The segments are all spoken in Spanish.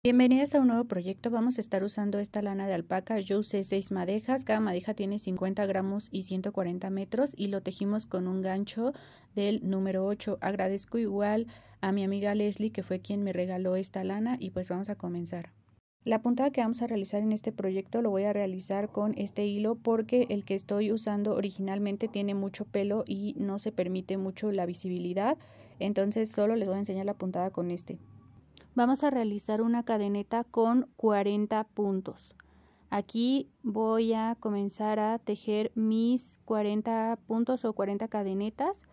Bienvenidas a un nuevo proyecto. Vamos a estar usando esta lana de alpaca. Yo usé 6 madejas, cada madeja tiene 50 gramos y 140 metros y lo tejimos con un gancho del número 8. Agradezco igual a mi amiga Leslie, que fue quien me regaló esta lana, y pues vamos a comenzar. La puntada que vamos a realizar en este proyecto lo voy a realizar con este hilo porque el que estoy usando originalmente tiene mucho pelo y no se permite mucho la visibilidad, entonces solo les voy a enseñar la puntada con este. Vamos a realizar una cadeneta con 40 puntos. Aquí voy a comenzar a tejer mis 40 puntos o 40 cadenetas.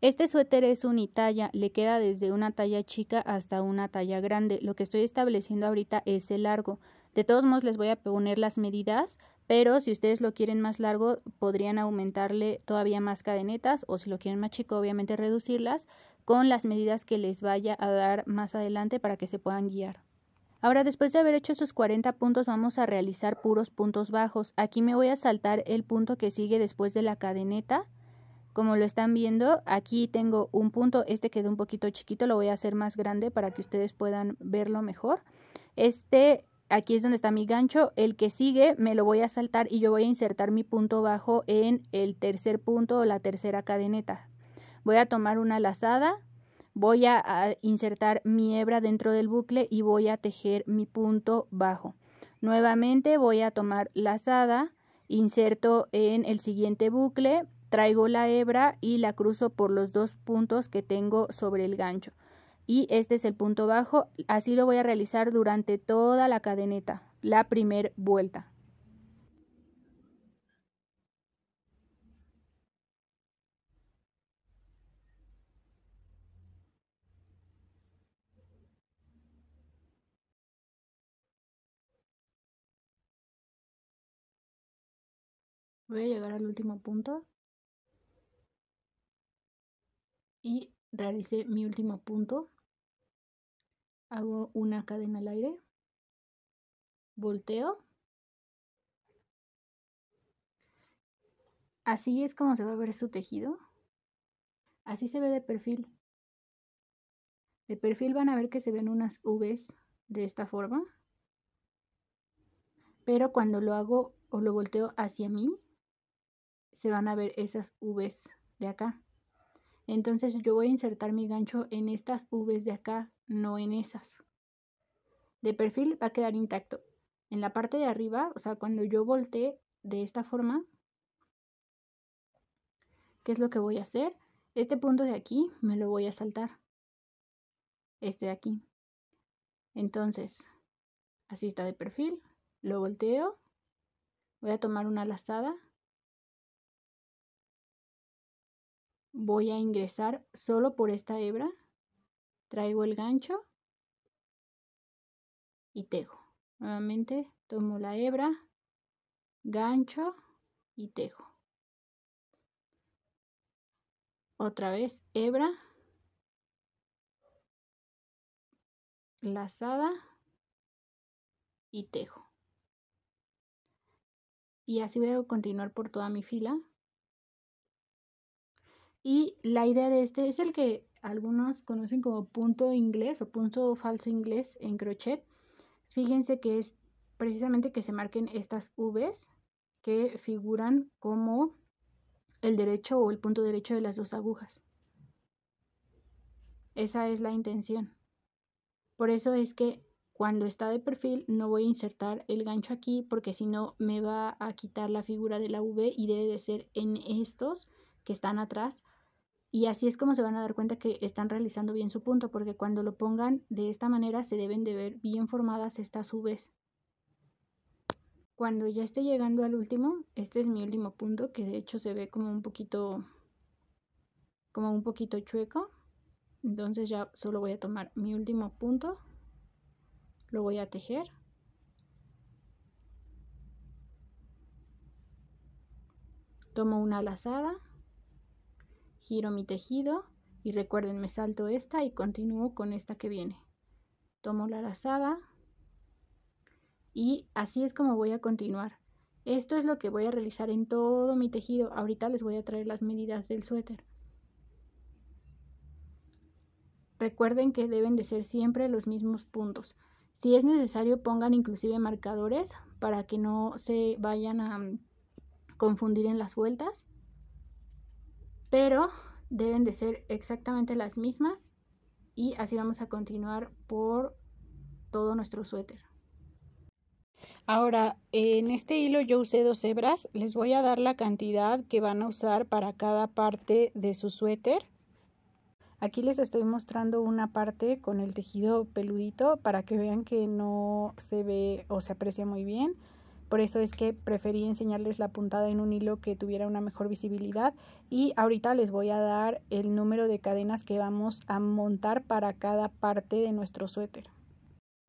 Este suéter es unitalla, le queda desde una talla chica hasta una talla grande. Lo que estoy estableciendo ahorita es el largo. De todos modos les voy a poner las medidas, pero si ustedes lo quieren más largo podrían aumentarle todavía más cadenetas, o si lo quieren más chico obviamente reducirlas con las medidas que les vaya a dar más adelante para que se puedan guiar. Ahora, después de haber hecho esos 40 puntos, vamos a realizar puros puntos bajos. Aquí me voy a saltar el punto que sigue después de la cadeneta. Como lo están viendo, aquí tengo un punto, este quedó un poquito chiquito, lo voy a hacer más grande para que ustedes puedan verlo mejor. Aquí es donde está mi gancho, el que sigue me lo voy a saltar y yo voy a insertar mi punto bajo en el tercer punto o la tercera cadeneta. Voy a tomar una lazada, voy a insertar mi hebra dentro del bucle y voy a tejer mi punto bajo. Nuevamente voy a tomar lazada, inserto en el siguiente bucle, traigo la hebra y la cruzo por los dos puntos que tengo sobre el gancho. Y este es el punto bajo, así lo voy a realizar durante toda la cadeneta, la primera vuelta. Voy a llegar al último punto y realicé mi último punto. Hago una cadena al aire, volteo. Así es como se va a ver su tejido. Así se ve de perfil. De perfil van a ver que se ven unas V's de esta forma. Pero cuando lo hago o lo volteo hacia mí, se van a ver esas V's de acá. Entonces yo voy a insertar mi gancho en estas V's de acá, no en esas. De perfil va a quedar intacto. En la parte de arriba, o sea, cuando yo voltee de esta forma, ¿qué es lo que voy a hacer? Este punto de aquí me lo voy a saltar. Este de aquí. Entonces, así está de perfil. Lo volteo. Voy a tomar una lazada. Voy a ingresar solo por esta hebra. Traigo el gancho y tejo. Nuevamente tomo la hebra, gancho y tejo. Otra vez hebra, lazada y tejo. Y así voy a continuar por toda mi fila. Y la idea de este es el que algunos conocen como punto inglés o punto falso inglés en crochet. Fíjense que es precisamente que se marquen estas V's que figuran como el derecho o el punto derecho de las dos agujas. Esa es la intención. Por eso es que cuando está de perfil no voy a insertar el gancho aquí, porque si no me va a quitar la figura de la V y debe de ser en estos que están atrás. Y así es como se van a dar cuenta que están realizando bien su punto, porque cuando lo pongan de esta manera se deben de ver bien formadas estas V's. Cuando ya esté llegando al último, este es mi último punto, que de hecho se ve como un poquito chueco. Entonces ya solo voy a tomar mi último punto, lo voy a tejer. Tomo una lazada, giro mi tejido y recuerden, me salto esta y continúo con esta que viene. Tomo la lazada y así es como voy a continuar. Esto es lo que voy a realizar en todo mi tejido. Ahorita les voy a traer las medidas del suéter. Recuerden que deben de ser siempre los mismos puntos. Si es necesario, pongan inclusive marcadores para que no se vayan a confundir en las vueltas, pero deben de ser exactamente las mismas y así vamos a continuar por todo nuestro suéter. Ahora, en este hilo yo usé 2 hebras. Les voy a dar la cantidad que van a usar para cada parte de su suéter. Aquí les estoy mostrando una parte con el tejido peludito para que vean que no se ve o se aprecia muy bien. Por eso es que preferí enseñarles la puntada en un hilo que tuviera una mejor visibilidad. Y ahorita les voy a dar el número de cadenas que vamos a montar para cada parte de nuestro suéter.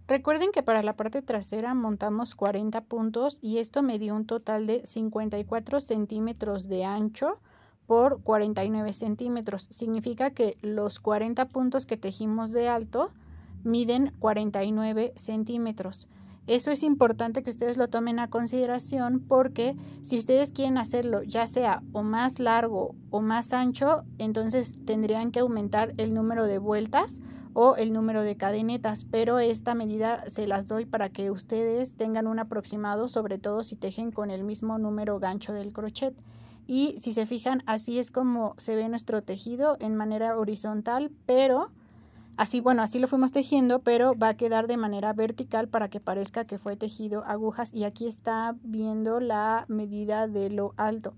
Recuerden que para la parte trasera montamos 40 puntos y esto me dio un total de 54 centímetros de ancho por 49 centímetros. Significa que los 40 puntos que tejimos de alto miden 49 centímetros. Eso es importante que ustedes lo tomen a consideración porque si ustedes quieren hacerlo ya sea o más largo o más ancho, entonces tendrían que aumentar el número de vueltas o el número de cadenetas, pero esta medida se las doy para que ustedes tengan un aproximado, sobre todo si tejen con el mismo número gancho del crochet. Y si se fijan, así es como se ve nuestro tejido en manera horizontal, pero así, bueno, así lo fuimos tejiendo, pero va a quedar de manera vertical para que parezca que fue tejido agujas. Y aquí está viendo la medida de lo alto.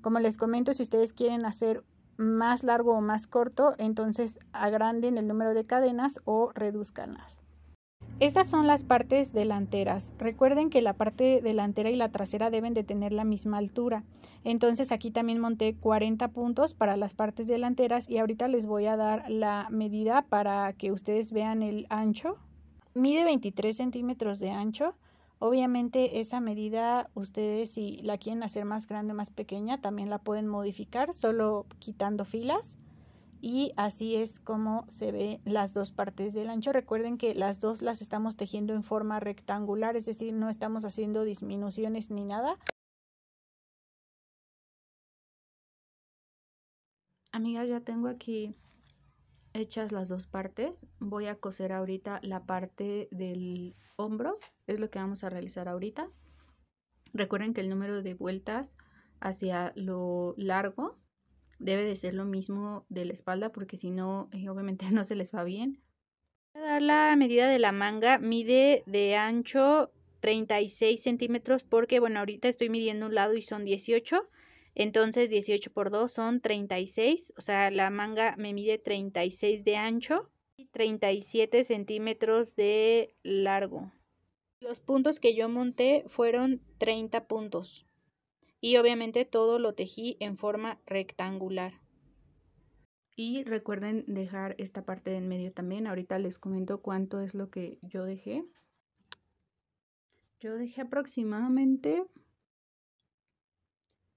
Como les comento, si ustedes quieren hacer más largo o más corto, entonces agranden el número de cadenas o reduzcanlas. Estas son las partes delanteras. Recuerden que la parte delantera y la trasera deben de tener la misma altura. Entonces aquí también monté 40 puntos para las partes delanteras y ahorita les voy a dar la medida para que ustedes vean el ancho. Mide 23 centímetros de ancho. Obviamente esa medida ustedes si la quieren hacer más grande o más pequeña también la pueden modificar solo quitando filas. Y así es como se ven las dos partes del ancho. Recuerden que las dos las estamos tejiendo en forma rectangular, es decir, no estamos haciendo disminuciones ni nada. Amigas, ya tengo aquí hechas las dos partes. Voy a coser ahorita la parte del hombro, es lo que vamos a realizar ahorita. Recuerden que el número de vueltas hacia lo largo debe de ser lo mismo de la espalda porque si no, obviamente no se les va bien. Voy a dar la medida de la manga, mide de ancho 36 centímetros porque bueno, ahorita estoy midiendo un lado y son 18, entonces 18 por 2 son 36, o sea, la manga me mide 36 de ancho y 37 centímetros de largo. Los puntos que yo monté fueron 30 puntos y obviamente todo lo tejí en forma rectangular. Y recuerden dejar esta parte de en medio también. Ahorita les comento cuánto es lo que yo dejé. Yo dejé aproximadamente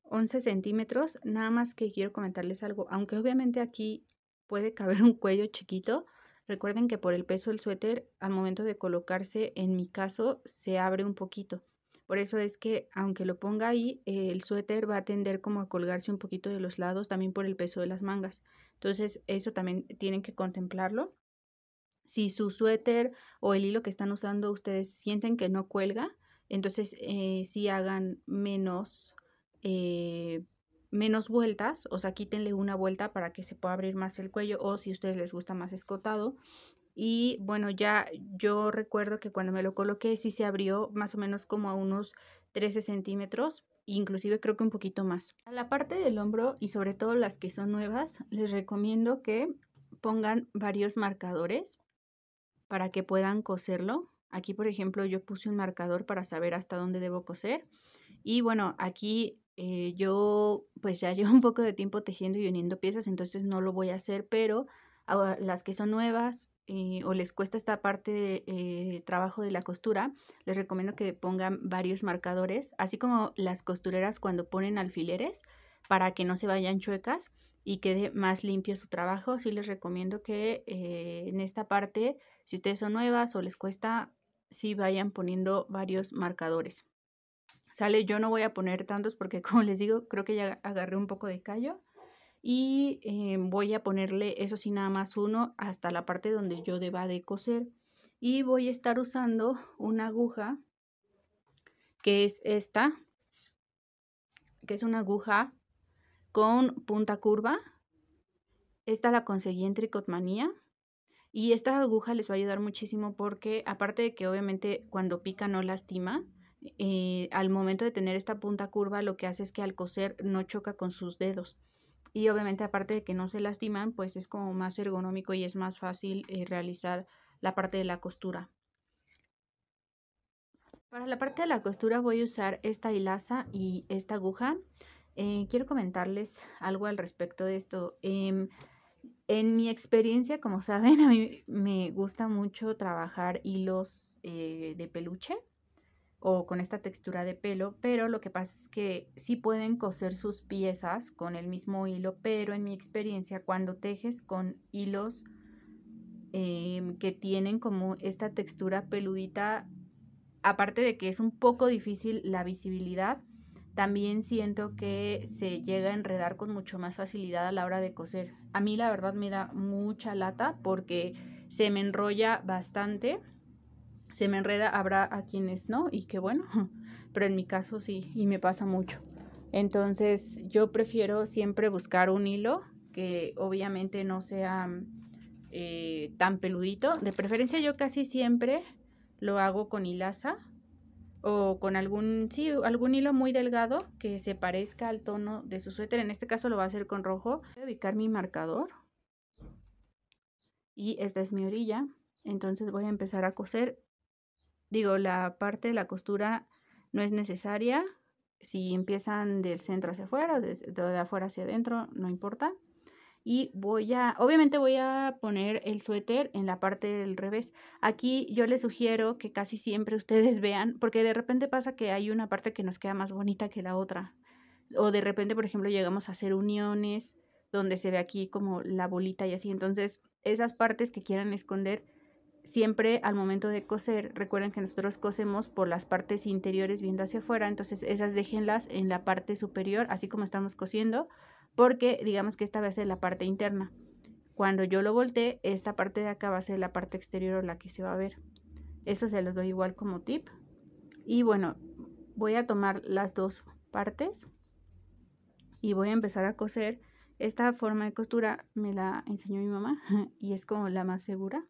11 centímetros. Nada más que quiero comentarles algo. Aunque obviamente aquí puede caber un cuello chiquito, recuerden que por el peso del suéter, al momento de colocarse, en mi caso, se abre un poquito. Por eso es que aunque lo ponga ahí, el suéter va a tender como a colgarse un poquito de los lados, también por el peso de las mangas. Entonces eso también tienen que contemplarlo. Si su suéter o el hilo que están usando ustedes sienten que no cuelga, entonces sí hagan menos vueltas, o sea, quítenle una vuelta para que se pueda abrir más el cuello o si a ustedes les gusta más escotado. Y bueno, ya yo recuerdo que cuando me lo coloqué sí se abrió más o menos como a unos 13 centímetros, inclusive creo que un poquito más. A la parte del hombro y sobre todo las que son nuevas, les recomiendo que pongan varios marcadores para que puedan coserlo. Aquí, por ejemplo, yo puse un marcador para saber hasta dónde debo coser. Y bueno, aquí yo pues ya llevo un poco de tiempo tejiendo y uniendo piezas, entonces no lo voy a hacer, pero a las que son nuevas o les cuesta esta parte de trabajo de la costura, les recomiendo que pongan varios marcadores, así como las costureras cuando ponen alfileres para que no se vayan chuecas y quede más limpio su trabajo. Sí les recomiendo que en esta parte, si ustedes son nuevas o les cuesta, sí vayan poniendo varios marcadores. Sale, yo no voy a poner tantos porque como les digo, creo que ya agarré un poco de callo. y voy a ponerle, eso sí, nada más uno hasta la parte donde yo deba de coser. Y voy a estar usando una aguja que es esta, que es una aguja con punta curva. Esta la conseguí en Tricot Manía. Y esta aguja les va a ayudar muchísimo porque, aparte de que obviamente cuando pica no lastima, al momento de tener esta punta curva lo que hace es que al coser no choca con sus dedos. Y obviamente, aparte de que no se lastiman, pues es como más ergonómico y es más fácil realizar la parte de la costura. Para la parte de la costura voy a usar esta hilaza y esta aguja. Quiero comentarles algo al respecto de esto. En mi experiencia, como saben, a mí me gusta mucho trabajar hilos de peluche o con esta textura de pelo, pero lo que pasa es que sí pueden coser sus piezas con el mismo hilo, pero en mi experiencia, cuando tejes con hilos que tienen como esta textura peludita, aparte de que es un poco difícil la visibilidad, también siento que se llega a enredar con mucho más facilidad a la hora de coser. A mí la verdad me da mucha lata porque se me enrolla bastante, se me enreda, habrá a quienes no y qué bueno, pero en mi caso sí y me pasa mucho. Entonces yo prefiero siempre buscar un hilo que obviamente no sea tan peludito. De preferencia yo casi siempre lo hago con hilaza o con algún hilo muy delgado que se parezca al tono de su suéter. En este caso lo voy a hacer con rojo. Voy a ubicar mi marcador y esta es mi orilla. Entonces voy a empezar a coser. Digo, la parte de la costura no es necesaria. Si empiezan del centro hacia afuera o de afuera hacia adentro, no importa. Y obviamente voy a poner el suéter en la parte del revés. Aquí yo les sugiero que casi siempre ustedes vean, porque de repente pasa que hay una parte que nos queda más bonita que la otra. O de repente, por ejemplo, llegamos a hacer uniones donde se ve aquí como la bolita y así. Entonces, esas partes que quieran esconder, siempre al momento de coser, recuerden que nosotros cosemos por las partes interiores viendo hacia afuera. Entonces, esas déjenlas en la parte superior, así como estamos cosiendo, porque digamos que esta va a ser la parte interna. Cuando yo lo voltee, esta parte de acá va a ser la parte exterior o la que se va a ver. Eso se los doy igual como tip. Y bueno, voy a tomar las dos partes y voy a empezar a coser. Esta forma de costura me la enseñó mi mamá y es como la más segura.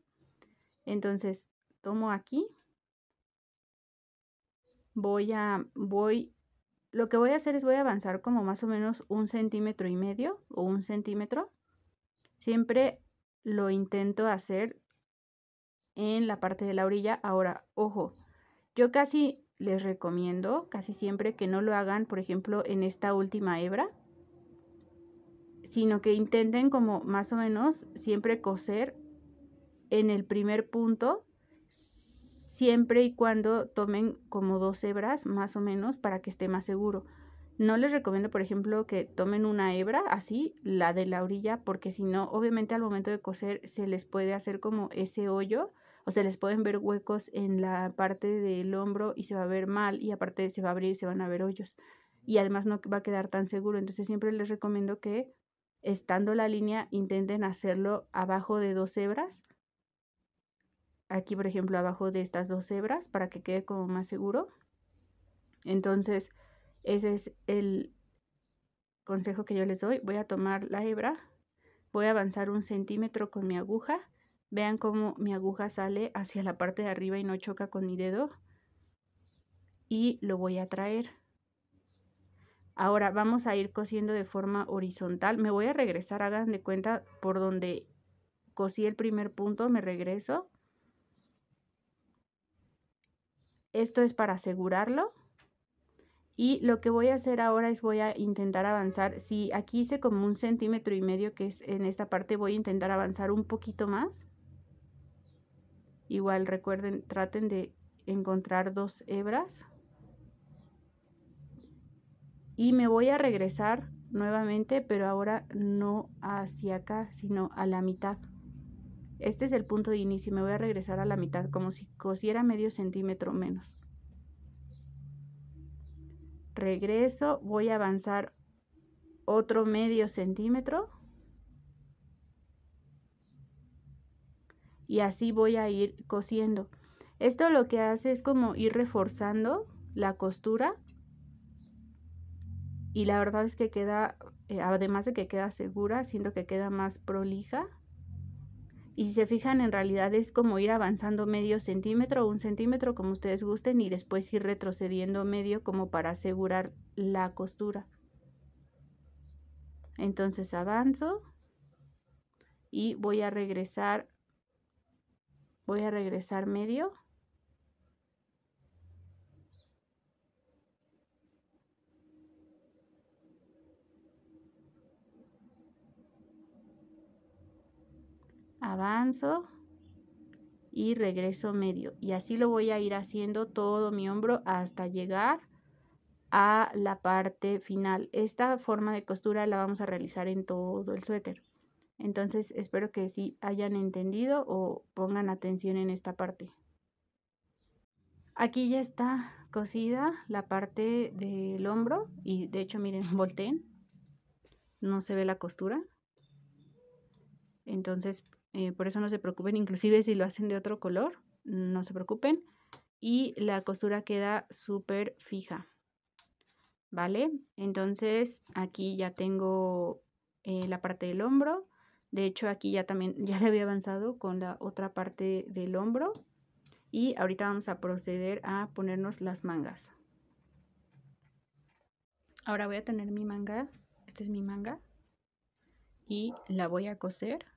Entonces tomo aquí, lo que voy a hacer es voy a avanzar como más o menos 1,5 centímetros o 1 centímetro. Siempre lo intento hacer en la parte de la orilla. Ahora, ojo, yo casi les recomiendo, casi siempre, que no lo hagan, por ejemplo, en esta última hebra, sino que intenten como más o menos siempre coser en el primer punto, siempre y cuando tomen como 2 hebras más o menos para que esté más seguro. No les recomiendo, por ejemplo, que tomen una hebra así, la de la orilla, porque si no, obviamente al momento de coser se les puede hacer como ese hoyo o se les pueden ver huecos en la parte del hombro y se va a ver mal y aparte se va a abrir y se van a ver hoyos. Y además no va a quedar tan seguro. Entonces siempre les recomiendo que estando la línea intenten hacerlo abajo de 2 hebras. Aquí, por ejemplo, abajo de estas 2 hebras para que quede como más seguro. Entonces, ese es el consejo que yo les doy. Voy a tomar la hebra, voy a avanzar 1 centímetro con mi aguja. Vean cómo mi aguja sale hacia la parte de arriba y no choca con mi dedo. Y lo voy a traer. Ahora vamos a ir cosiendo de forma horizontal. Me voy a regresar, hagan de cuenta, por donde cosí el primer punto, me regreso. Esto es para asegurarlo. Y lo que voy a hacer ahora es voy a intentar avanzar. Si aquí hice como 1,5 centímetros, que es en esta parte, voy a intentar avanzar un poquito más. Igual recuerden, traten de encontrar 2 hebras. Y me voy a regresar nuevamente, pero ahora no hacia acá, sino a la mitad. Este es el punto de inicio. Me voy a regresar a la mitad, como si cosiera medio centímetro menos. Regreso, voy a avanzar otro medio centímetro y así voy a ir cosiendo. Esto lo que hace es como ir reforzando la costura y la verdad es que queda, además de que queda segura, siento que queda más prolija. Y si se fijan, en realidad es como ir avanzando medio centímetro o un centímetro, como ustedes gusten, y después ir retrocediendo medio como para asegurar la costura. Entonces avanzo y voy a regresar medio. Avanzo y regreso medio, y así lo voy a ir haciendo todo mi hombro hasta llegar a la parte final. Esta forma de costura la vamos a realizar en todo el suéter, entonces espero que sí hayan entendido o pongan atención en esta parte. Aquí ya está cosida la parte del hombro y de hecho miren, volteen, no se ve la costura, entonces por eso no se preocupen, inclusive si lo hacen de otro color, no se preocupen, y la costura queda súper fija, ¿vale? Entonces aquí ya tengo la parte del hombro. De hecho aquí ya también ya le había avanzado con la otra parte del hombro, y ahorita vamos a proceder a ponernos las mangas. Ahora voy a tener mi manga, esta es mi manga, y la voy a coser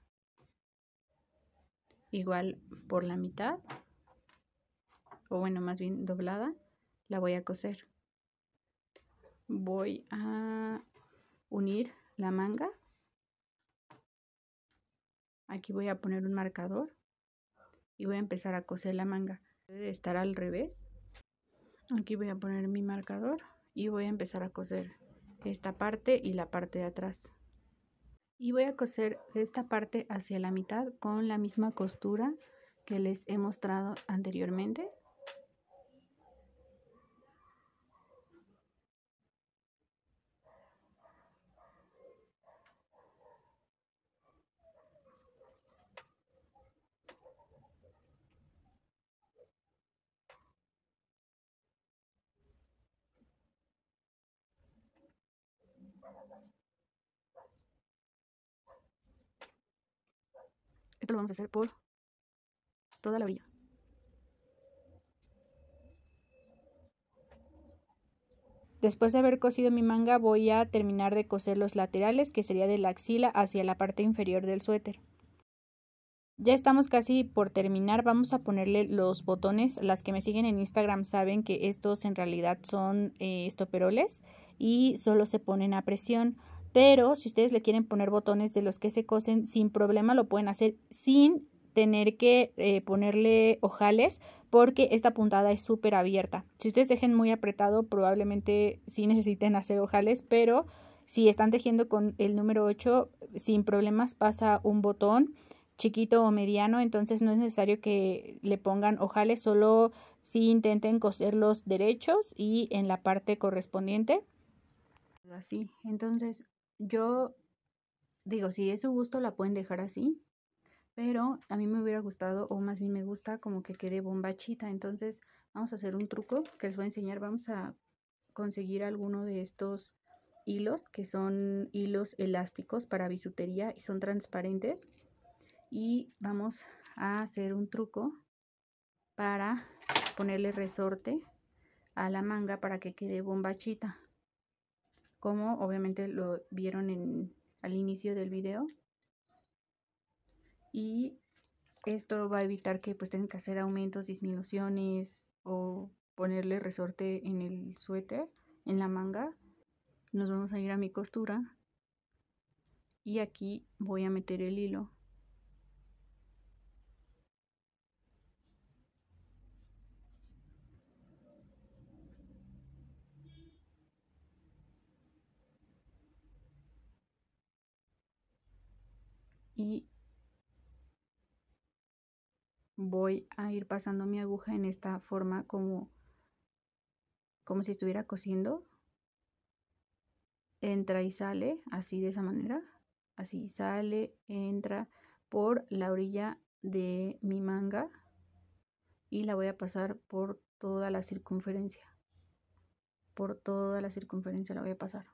igual por la mitad, o bueno, más bien doblada, la voy a coser. Voy a unir la manga, aquí voy a poner un marcador y voy a empezar a coser la manga. Debe estar al revés. Aquí voy a poner mi marcador y voy a empezar a coser esta parte y la parte de atrás. Y voy a coser esta parte hacia la mitad con la misma costura que les he mostrado anteriormente. Esto lo vamos a hacer por toda la orilla. Después de haber cosido mi manga voy a terminar de coser los laterales, que sería de la axila hacia la parte inferior del suéter. Ya estamos casi por terminar, vamos a ponerle los botones. Las que me siguen en Instagram saben que estos en realidad son estoperoles y solo se ponen a presión. Pero si ustedes le quieren poner botones de los que se cosen sin problema, lo pueden hacer sin tener que ponerle ojales, porque esta puntada es súper abierta. Si ustedes dejen muy apretado, probablemente sí necesiten hacer ojales, pero si están tejiendo con el número 8, sin problemas pasa un botón chiquito o mediano, entonces no es necesario que le pongan ojales, solo si intenten coserlos derechos y en la parte correspondiente. Así, entonces yo digo, si es su gusto la pueden dejar así, pero a mí me hubiera gustado, o más bien me gusta como que quede bombachita. Entonces vamos a hacer un truco que les voy a enseñar. Vamos a conseguir alguno de estos hilos, que son hilos elásticos para bisutería y son transparentes, y vamos a hacer un truco para ponerle resorte a la manga para que quede bombachita, como obviamente lo vieron al inicio del video. Y esto va a evitar que pues tengan que hacer aumentos, disminuciones o ponerle resorte en el suéter, en la manga. Nos vamos a ir a mi costura y aquí voy a meter el hilo. Y voy a ir pasando mi aguja en esta forma como si estuviera cosiendo. entra y sale, así de esa manera, así sale, entra por la orilla de mi manga y la voy a pasar por toda la circunferencia. Por toda la circunferencia la voy a pasar.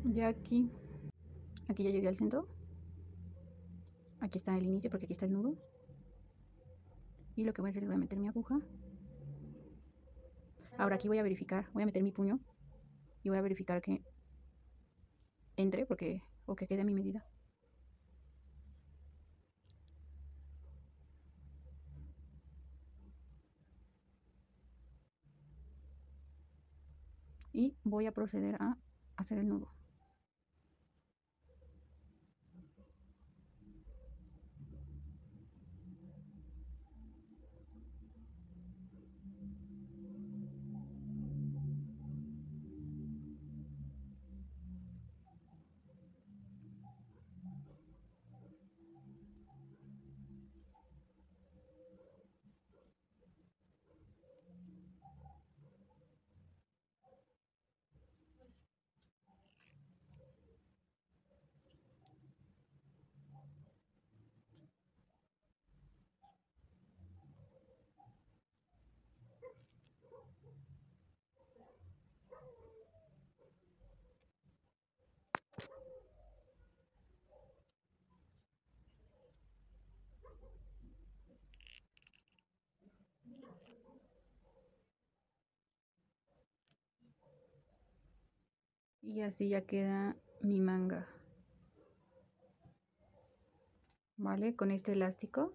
Ya aquí ya llegué al centro. Aquí está el inicio porque aquí está el nudo. Y lo que voy a hacer es voy a meter mi aguja. Ahora aquí voy a verificar, voy a meter mi puño y voy a verificar que entre o que quede a mi medida. Y voy a proceder a hacer el nudo. Y así ya queda mi manga. ¿Vale? Con este elástico.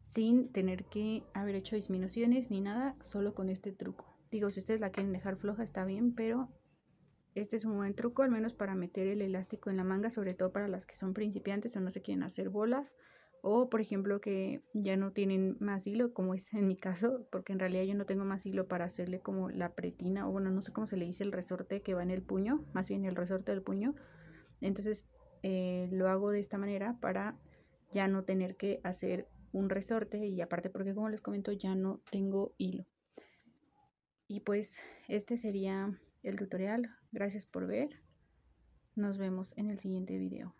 Sin tener que haber hecho disminuciones ni nada, solo con este truco. Digo, si ustedes la quieren dejar floja está bien, pero este es un buen truco, al menos para meter el elástico en la manga, sobre todo para las que son principiantes o no se quieren hacer bolas. O, por ejemplo, que ya no tienen más hilo, como es en mi caso, porque en realidad yo no tengo más hilo para hacerle como la pretina, o bueno, no sé cómo se le dice el resorte que va en el puño, más bien el resorte del puño. Entonces lo hago de esta manera para ya no tener que hacer un resorte y aparte porque como les comento ya no tengo hilo. Y pues este sería el tutorial. Gracias por ver. Nos vemos en el siguiente video.